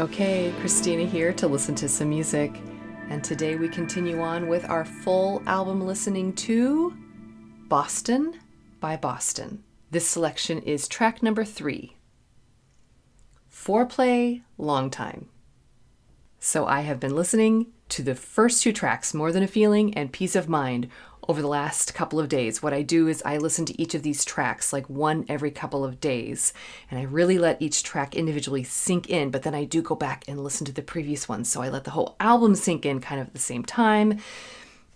Okay, Christina here to listen to some music. And today we continue on with our full album listening to Boston by Boston. This selection is track number 3. Foreplay, Long Time. So I have been listening to the first 2 tracks, More Than a Feeling and Peace of Mind, over the last couple of days. What I do is I listen to each of these tracks like one every couple of days, and I really let each track individually sink in, but then I do go back and listen to the previous ones, so I let the whole album sink in kind of at the same time.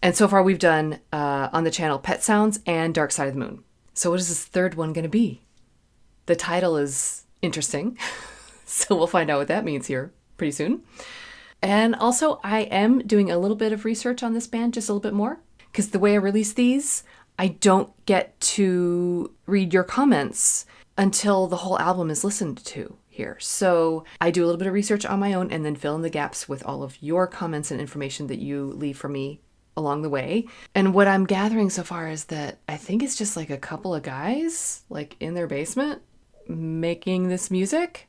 And so far we've done on the channel Pet Sounds and Dark Side of the Moon. So what is this third one going to be? The title is interesting, so we'll find out what that means here pretty soon. And also I am doing a little bit of research on this band, just a little bit more. Because the way I release these, I don't get to read your comments until the whole album is listened to here. So I do a little bit of research on my own and then fill in the gaps with all of your comments and information that you leave for me along the way. And what I'm gathering so far is that I think it's just like a couple of guys like in their basement making this music.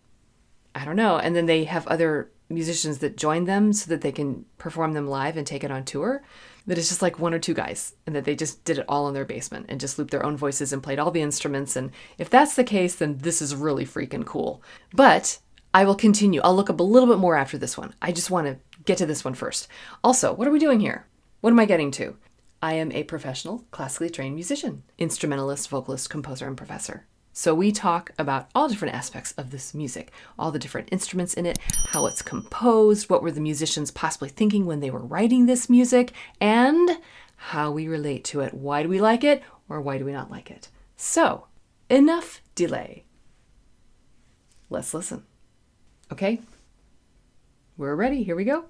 I don't know. And then they have other musicians that join them so that they can perform them live and take it on tour. That it's just like 1 or 2 guys and that they just did it all in their basement and just looped their own voices and played all the instruments. And if that's the case, then this is really freaking cool. But I will continue. I'll look up a little bit more after this one. I just want to get to this one first. Also, what are we doing here? What am I getting to? I am a professional, classically trained musician, instrumentalist, vocalist, composer, and professor. So we talk about all different aspects of this music, all the different instruments in it, how it's composed, what were the musicians possibly thinking when they were writing this music, and how we relate to it. Why do we like it, or why do we not like it? So, enough delay. Let's listen. Okay? We're ready. Here we go.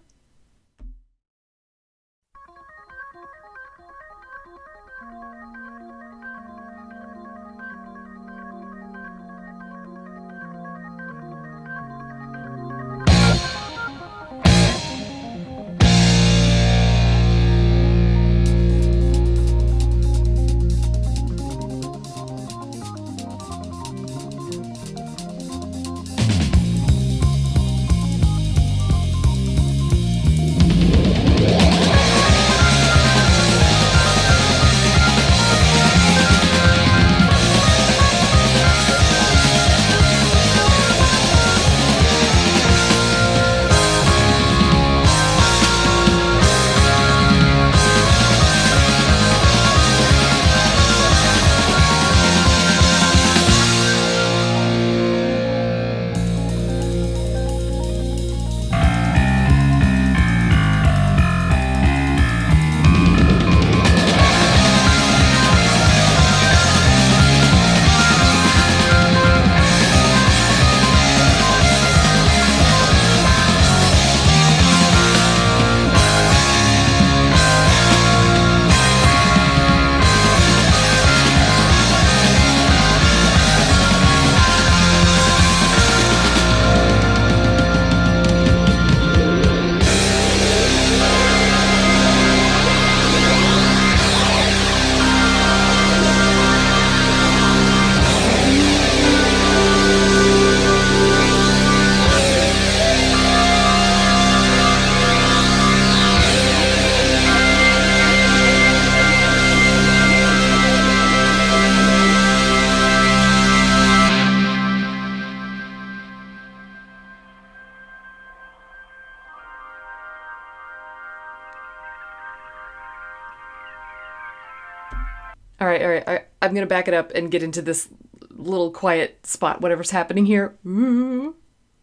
All right. I'm going to back it up and get into this little quiet spot, whatever's happening here. Ooh,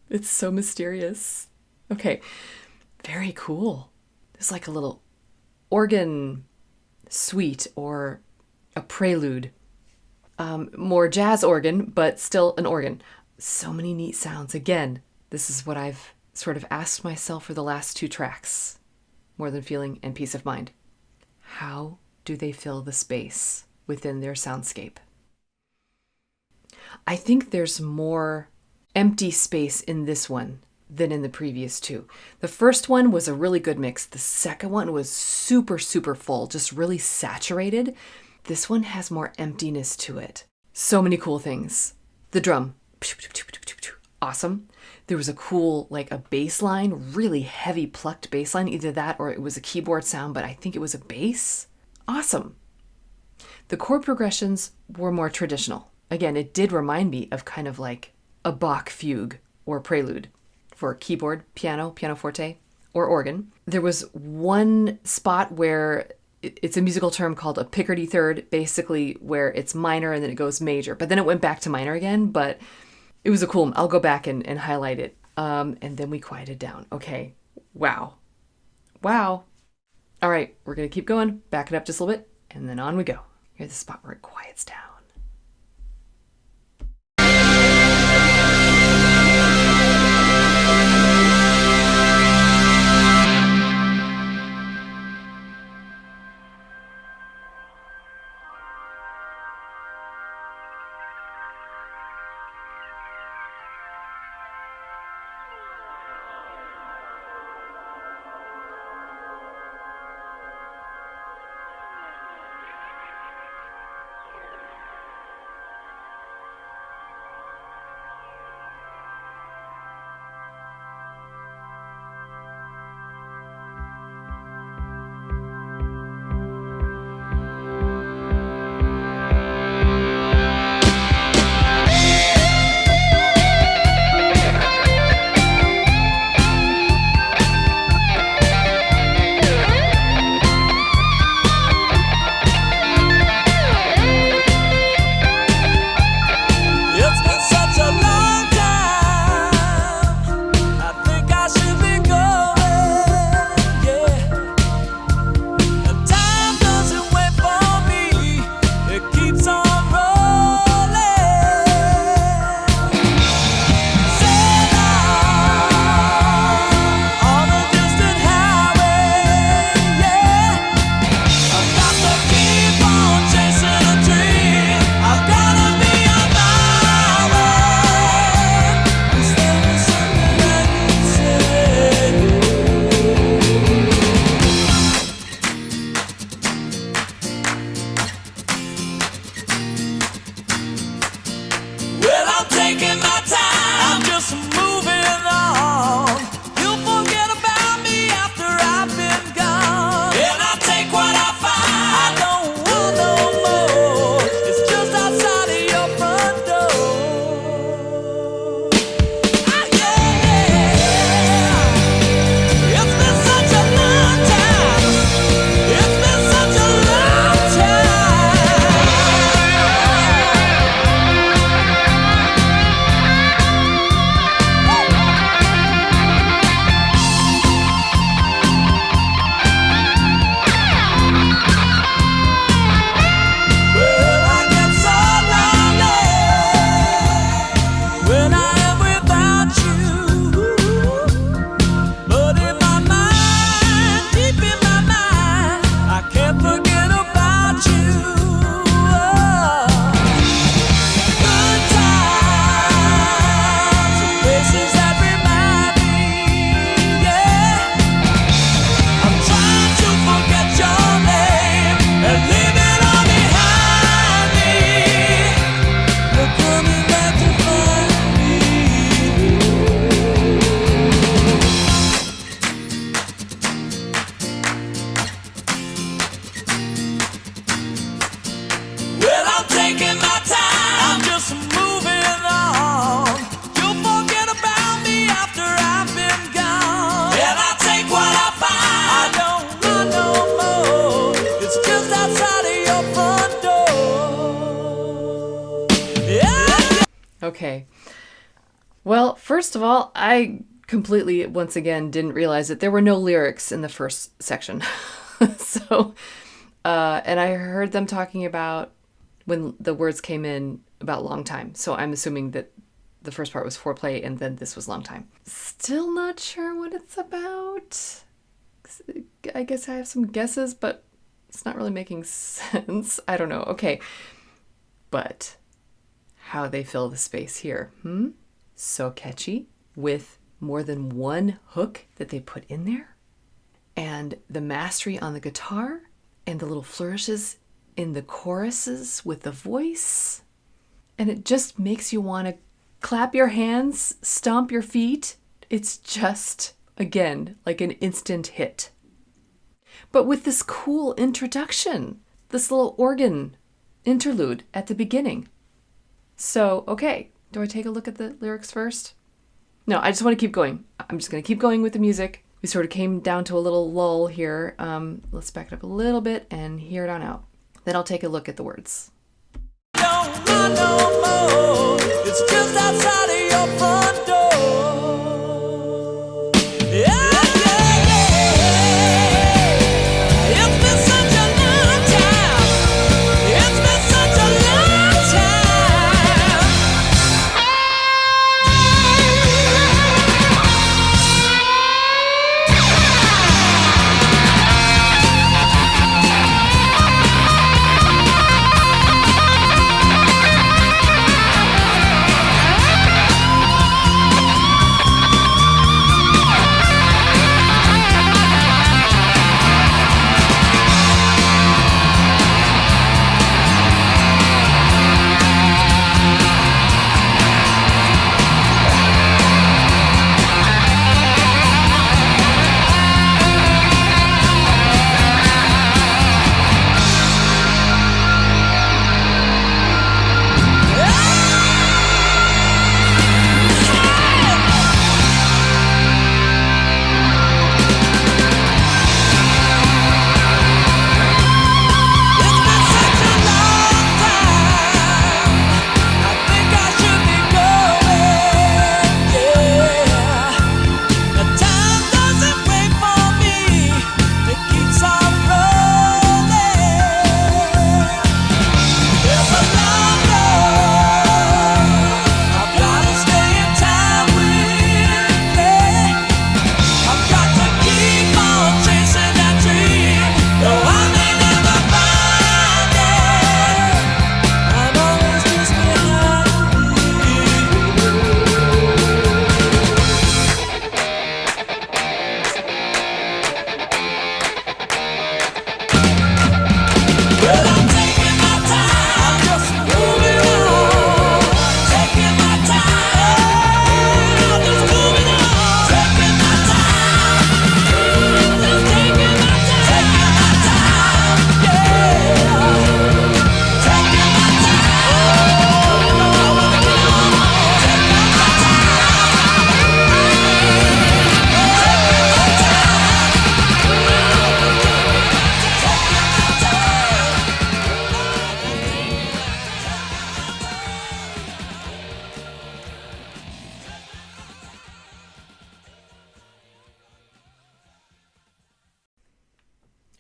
it's so mysterious. Okay, very cool. It's like a little organ suite or a prelude. More jazz organ, but still an organ. So many neat sounds. Again, this is what I've sort of asked myself for the last 2 tracks, More Than Feeling and Peace of Mind. How do they fill the space within their soundscape? I think there's more empty space in this one than in the previous 2. The first one was a really good mix. The second one was super, super full, just really saturated. This one has more emptiness to it. So many cool things. The drum, awesome. There was a cool, like a bass line, really heavy plucked bass line, either that or it was a keyboard sound, but I think it was a bass. Awesome. The chord progressions were more traditional. Again, it did remind me of kind of like a Bach fugue or prelude for keyboard, pianoforte, or organ. There was one spot where it's a musical term called a Picardy third, basically where it's minor and then it goes major. But then it went back to minor again, but it was a cool one. I'll go back and highlight it. And then we quieted down. Okay. Wow. All right, we're going to keep going. Back it up just a little bit, and then on we go. Here's the spot where it quiets down. Okay. Well, first of all, I completely, once again, didn't realize that there were no lyrics in the first section. So, and I heard them talking about when the words came in about long time. So I'm assuming that the first part was foreplay and then this was long time. Still not sure what it's about. I guess I have some guesses, but it's not really making sense. I don't know. Okay. But how they fill the space here. So catchy, with more than one hook that they put in there. And the mastery on the guitar and the little flourishes in the choruses with the voice. And it just makes you want to clap your hands, stomp your feet. It's just, again, like an instant hit. But with this cool introduction, this little organ interlude at the beginning. So, okay, do I take a look at the lyrics first? No, I just want to keep going. I'm just going to keep going with the music. We sort of came down to a little lull here. Let's back it up a little bit and hear it on out. Then I'll take a look at the words. Don't run no more. It's just outside of your front door. Yeah. It's been such a long time. It's been such a long time.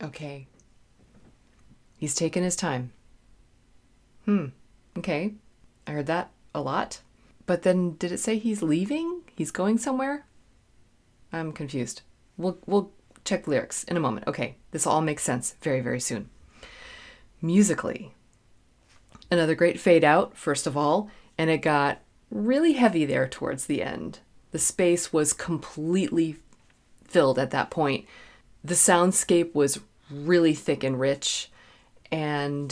Okay. He's taken his time. Okay. I heard that a lot. But then did it say he's leaving? He's going somewhere? I'm confused. We'll check lyrics in a moment. Okay. This all makes sense very, very soon. Musically, another great fade out, first of all, and it got really heavy there towards the end. The space was completely filled at that point. The soundscape was really thick and rich, and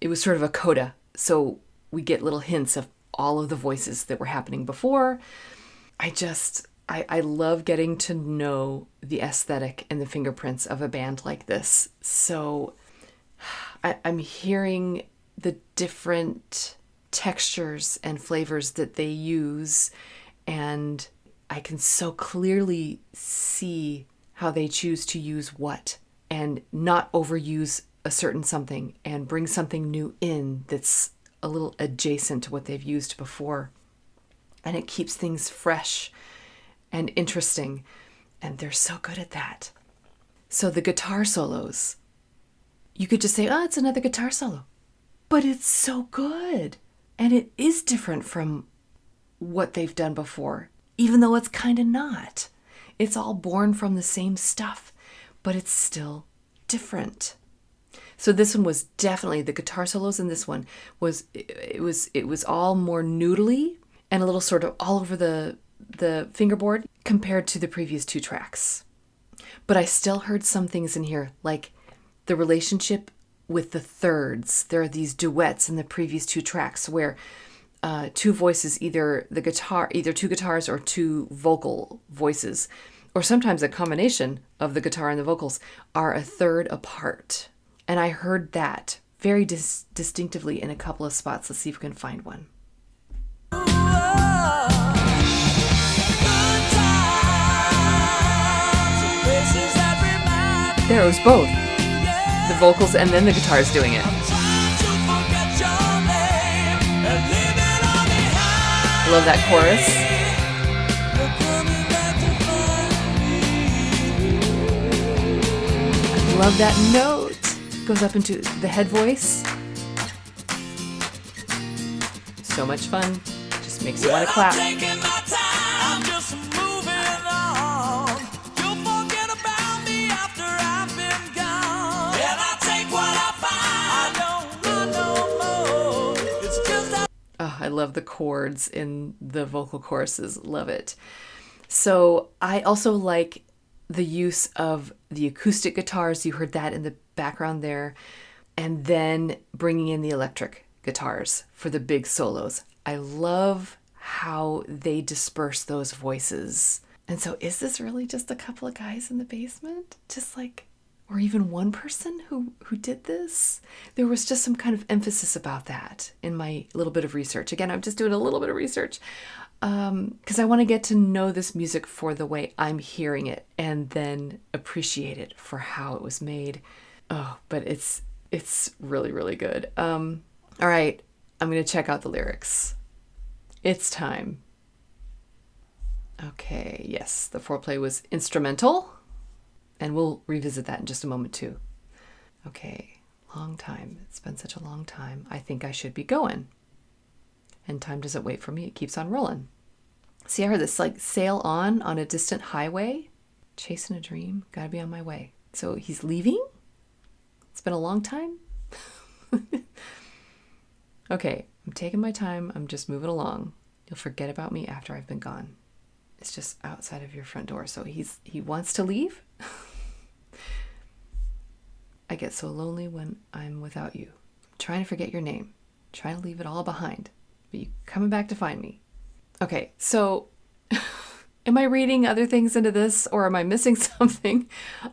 it was sort of a coda. So we get little hints of all of the voices that were happening before. I love getting to know the aesthetic and the fingerprints of a band like this. So I'm hearing the different textures and flavors that they use, and I can so clearly see how they choose to use what and not overuse a certain something and bring something new in that's a little adjacent to what they've used before. And it keeps things fresh and interesting, and they're so good at that. So the guitar solos, you could just say, oh, it's another guitar solo. But it's so good. And it is different from what they've done before, even though it's kind of not. It's all born from the same stuff, but it's still different. So this one was definitely, the guitar solos in this one was all more noodly and a little sort of all over the fingerboard compared to the previous two tracks. But I still heard some things in here, like the relationship with the thirds. There are these duets in the previous two tracks where two voices, either two guitars or two vocal voices, or sometimes a combination of the guitar and the vocals, are a third apart. And I heard that very distinctively in a couple of spots. Let's see if we can find one. There it was both. The vocals and then the guitars doing it. I love that chorus. I love that note. Goes up into the head voice. So much fun. Just makes you want to clap. Oh, I love the chords in the vocal choruses. Love it. So I also like the use of the acoustic guitars. You heard that in the background there. And then bringing in the electric guitars for the big solos. I love how they disperse those voices. And so is this really just a couple of guys in the basement? Just like, or even one person who did this? There was just some kind of emphasis about that in my little bit of research. Again, I'm just doing a little bit of research because I want to get to know this music for the way I'm hearing it and then appreciate it for how it was made. Oh, but it's really, really good. All right, I'm going to check out the lyrics. It's time. Okay, yes, the foreplay was instrumental. And we'll revisit that in just a moment too. Okay, long time. It's been such a long time. I think I should be going. And time doesn't wait for me. It keeps on rolling. See, I heard this like sail on a distant highway. Chasing a dream. Gotta be on my way. So he's leaving? It's been a long time? Okay, I'm taking my time. I'm just moving along. You'll forget about me after I've been gone. It's just outside of your front door. So he wants to leave? I get so lonely when I'm without you. I'm trying to forget your name. I'm trying to leave it all behind. But you coming back to find me. Okay, so am I reading other things into this or am I missing something?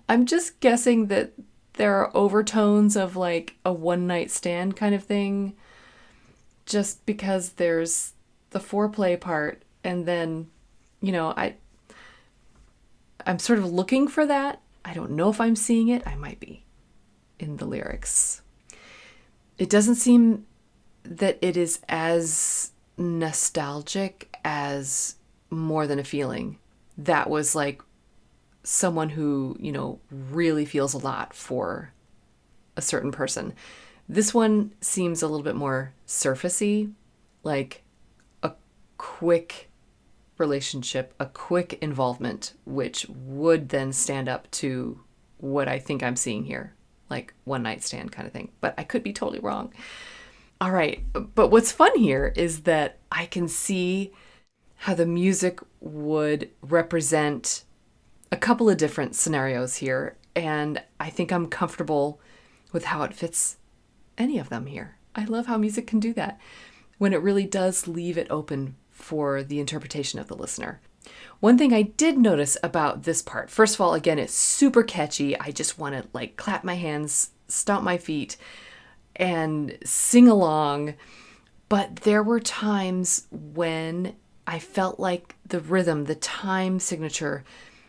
I'm just guessing that there are overtones of like a one-night stand kind of thing. Just because there's the foreplay part and then, you know, I'm sort of looking for that. I don't know if I'm seeing it. I might be in the lyrics. It doesn't seem that it is as nostalgic as More Than a Feeling. That was like someone who, you know, really feels a lot for a certain person. This one seems a little bit more surfacey, like a quick relationship, a quick involvement, which would then stand up to what I think I'm seeing here, like one night stand kind of thing. But I could be totally wrong. All right. But what's fun here is that I can see how the music would represent a couple of different scenarios here. And I think I'm comfortable with how it fits any of them here. I love how music can do that when it really does leave it open for the interpretation of the listener. One thing I did notice about this part, first of all, again, it's super catchy. I just want to like clap my hands, stomp my feet, and sing along. But there were times when I felt like the rhythm, the time signature,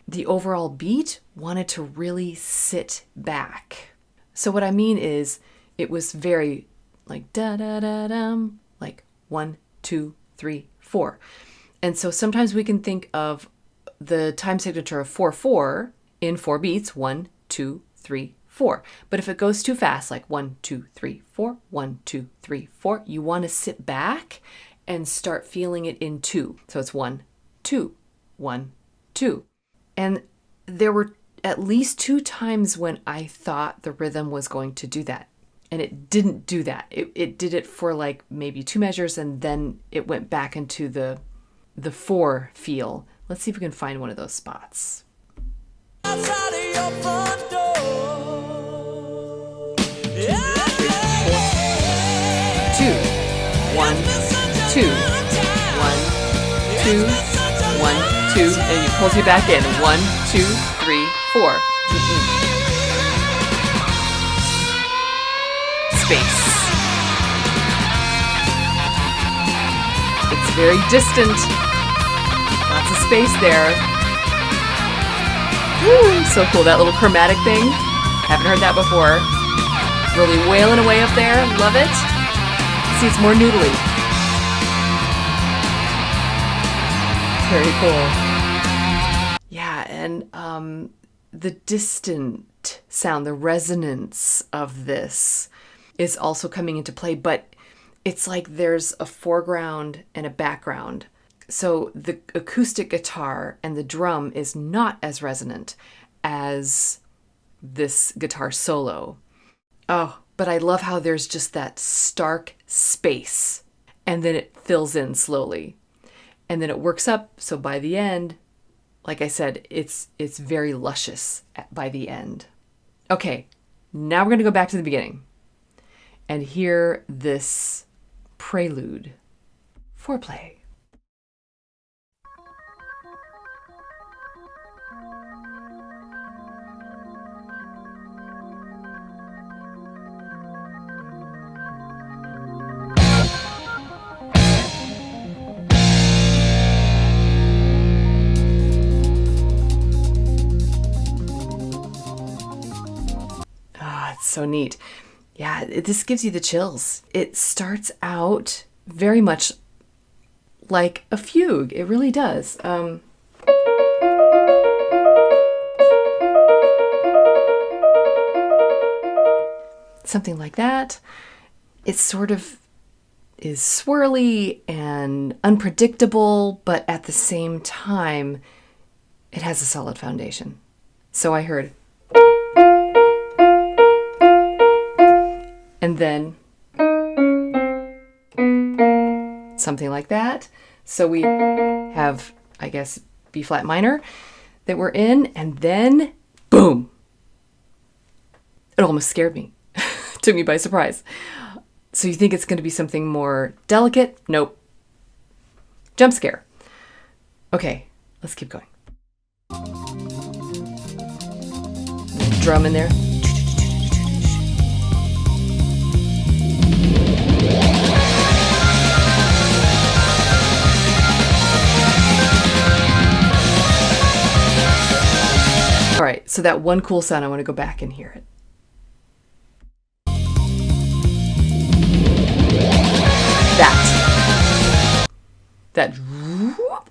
the overall beat wanted to really sit back. So what I mean is it was very like da-da-da-dum, like 1, 2, 3, 4. And so sometimes we can think of the time signature of 4/4 in 4 beats, 1, 2, 3, 4. But if it goes too fast, like 1, 2, 3, 4, 1, 2, 3, 4, you want to sit back and start feeling it in 2. So it's 1, 2, 1, 2. And there were at least 2 times when I thought the rhythm was going to do that. And it didn't do that. It did it for like maybe 2 measures and then it went back into the 4 feel. Let's see if we can find one of those spots. Outside of your front door. Yeah, 2, 1, 2, 1, 2, 1, 2, and he pulls you back in. 1, 2, 3, 4. Space. It's very distant. Lots of space there. Woo, so cool. That little chromatic thing. Haven't heard that before. Really wailing away up there. Love it. See, it's more noodly. Very cool. Yeah, and the distant sound, the resonance of this is also coming into play, but it's like there's a foreground and a background. So the acoustic guitar and the drum is not as resonant as this guitar solo. Oh, but I love how there's just that stark space, and then it fills in slowly, and then it works up. So by the end, like I said, it's very luscious by the end. Okay, now we're going to go back to the beginning and hear this prelude. Foreplay. So neat. Yeah, this gives you the chills. It starts out very much like a fugue. It really does. Something like that. It sort of is swirly and unpredictable, but at the same time, it has a solid foundation. So I heard. And then something like that. So we have, I guess, B flat minor that we're in, and then boom. It almost scared me. Took me by surprise. So you think it's going to be something more delicate? Nope. Jump scare. Okay, let's keep going. Drum in there. All right, so that one cool sound, I want to go back and hear it. That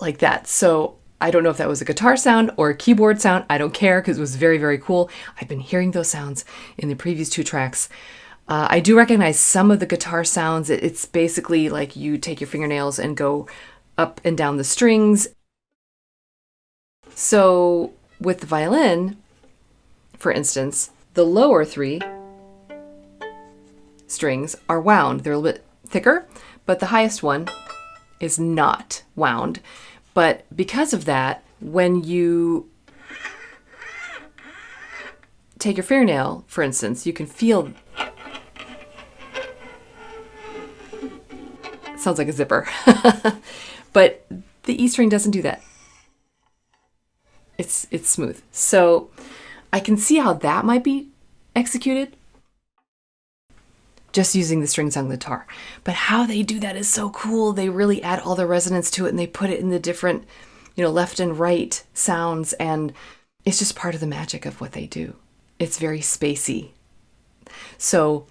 like that. So I don't know if that was a guitar sound or a keyboard sound. I don't care because it was very, very cool. I've been hearing those sounds in the previous two tracks. I do recognize some of the guitar sounds. It's basically like you take your fingernails and go up and down the strings. So with the violin, for instance, the lower three strings are wound. They're a little bit thicker, but the highest one is not wound. But because of that, when you take your fingernail, for instance, you can feel, it sounds like a zipper, but the E string doesn't do that. It's smooth. So I can see how that might be executed just using the strings on the guitar. But how they do that is so cool. They really add all the resonance to it, and they put it in the different, left and right sounds, and it's just part of the magic of what they do. It's very spacey. So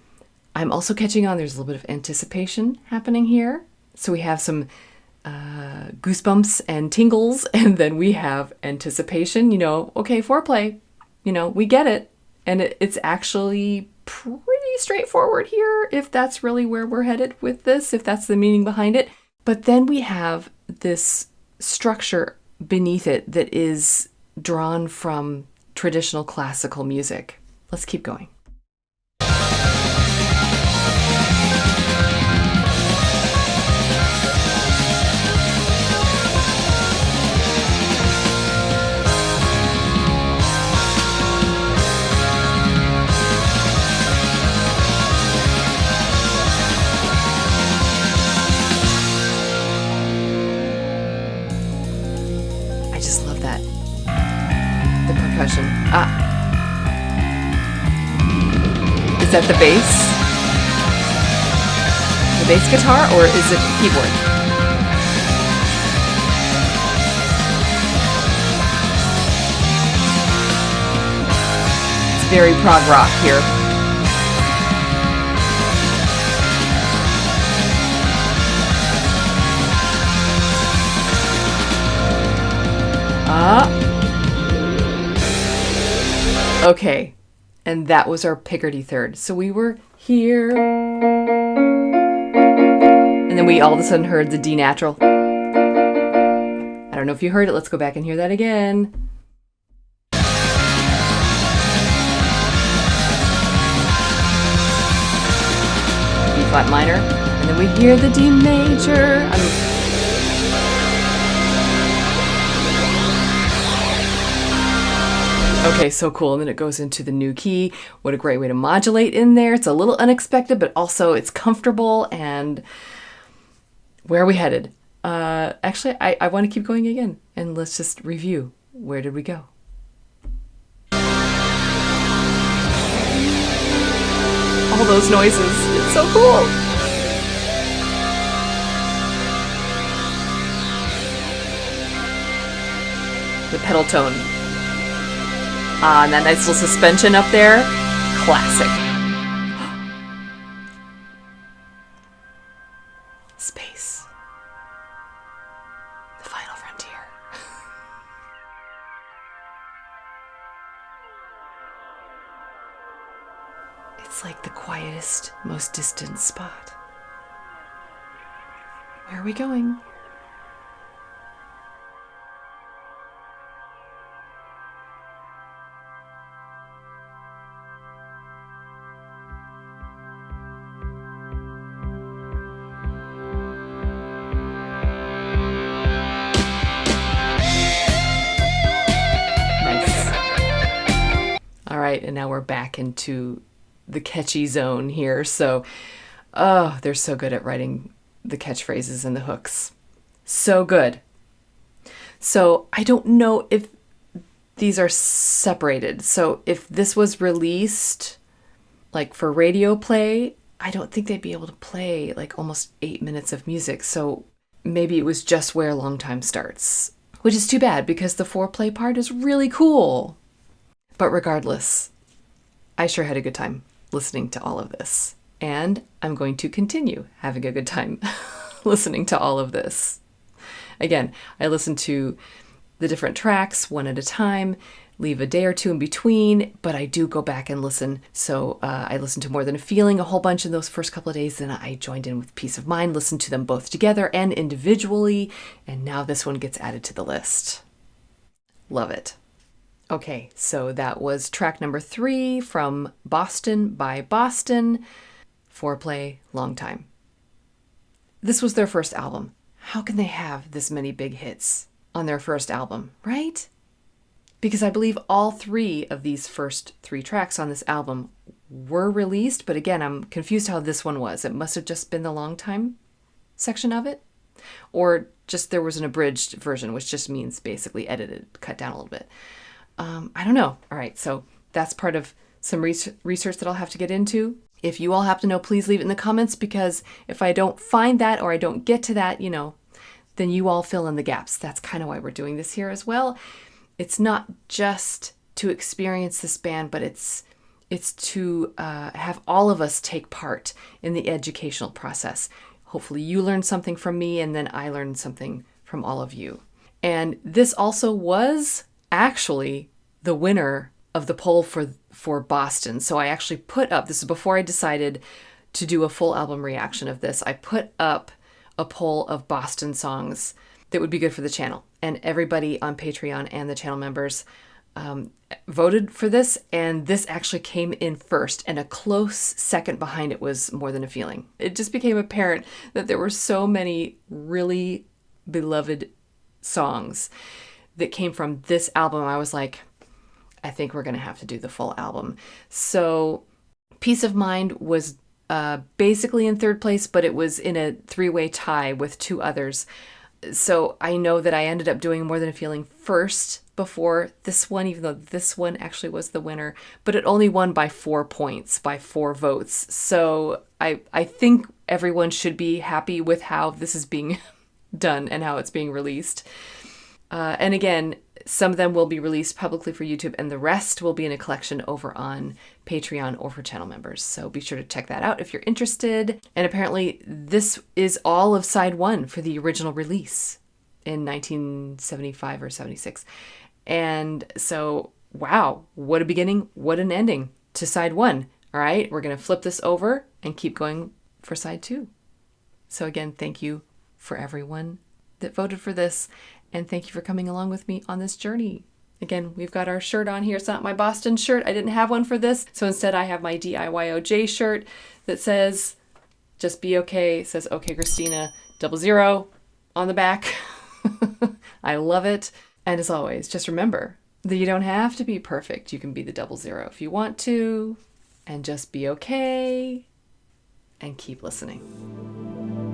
I'm also catching on, there's a little bit of anticipation happening here. So we have some goosebumps and tingles, and then we have anticipation, okay, foreplay, we get it. And it's actually pretty straightforward here, if that's really where we're headed with this, if that's the meaning behind it. But then we have this structure beneath it that is drawn from traditional classical music. Let's keep going. percussion. Is that the bass? The bass guitar, or is it the keyboard? It's very prog rock here. Okay, and that was our Picardy third. So we were here, and then we all of a sudden heard the D natural. I don't know if you heard it. Let's go back and hear that again. B flat minor, and then we hear the D major. Okay, so cool. And then it goes into the new key. What a great way to modulate in there. It's a little unexpected, but also it's comfortable. And where are we headed? Actually, I want to keep going again. And let's just review. Where did we go? All those noises. It's so cool. The pedal tone. And that nice little suspension up there. Classic. Space. The final frontier. It's like the quietest, most distant spot. Where are we going? And now we're back into the catchy zone here. So, they're so good at writing the catchphrases and the hooks. So good. So I don't know if these are separated. So if this was released like for radio play, I don't think they'd be able to play like almost 8 minutes of music. So maybe it was just where Long Time starts, which is too bad because the foreplay part is really cool. But regardless, I sure had a good time listening to all of this. And I'm going to continue having a good time listening to all of this. Again, I listen to the different tracks one at a time, leave a day or two in between, but I do go back and listen. So I listened to More Than a Feeling a whole bunch in those first couple of days. Then I joined in with Peace of Mind, listened to them both together and individually. And now this one gets added to the list. Love it. Okay, so that was track number 3 from Boston by Boston, Foreplay, Long Time. This was their first album. How can they have this many big hits on their first album, right? Because I believe all 3 of these first 3 tracks on this album were released, but again, I'm confused how this one was. It must have just been the Long Time section of it, or just there was an abridged version, which just means basically edited, cut down a little bit. I don't know. All right, so that's part of some research that I'll have to get into. If you all happen to know, please leave it in the comments, because if I don't find that or I don't get to that, then you all fill in the gaps. That's kind of why we're doing this here as well. It's not just to experience this band, but it's to have all of us take part in the educational process. Hopefully you learn something from me, and then I learned something from all of you. And this also was actually the winner of the poll for Boston. So I actually put up, this is before I decided to do a full album reaction of this, I put up a poll of Boston songs that would be good for the channel. And everybody on Patreon and the channel members voted for this, and this actually came in first, and a close second behind it was More Than a Feeling. It just became apparent that there were so many really beloved songs that came from this album. I was like, I think we're going to have to do the full album. So Peace of Mind was basically in third place, but it was in a 3-way tie with 2 others. So I know that I ended up doing More Than a Feeling first before this one, even though this one actually was the winner, but it only won by 4 points, by 4 votes. So I think everyone should be happy with how this is being done and how it's being released. And again, some of them will be released publicly for YouTube, and the rest will be in a collection over on Patreon or for channel members. So be sure to check that out if you're interested. And apparently this is all of side 1 for the original release in 1975 or 76. And so, wow, what a beginning, what an ending to side 1. All right, we're going to flip this over and keep going for side 2. So again, thank you for everyone that voted for this. And thank you for coming along with me on this journey. Again, we've got our shirt on here. It's not my Boston shirt. I didn't have one for this. So instead I have my DIYOJ shirt that says, just be okay. It says, okay, Christina, 00 on the back. I love it. And as always, just remember that you don't have to be perfect. You can be the 00 if you want to. And just be okay. And keep listening.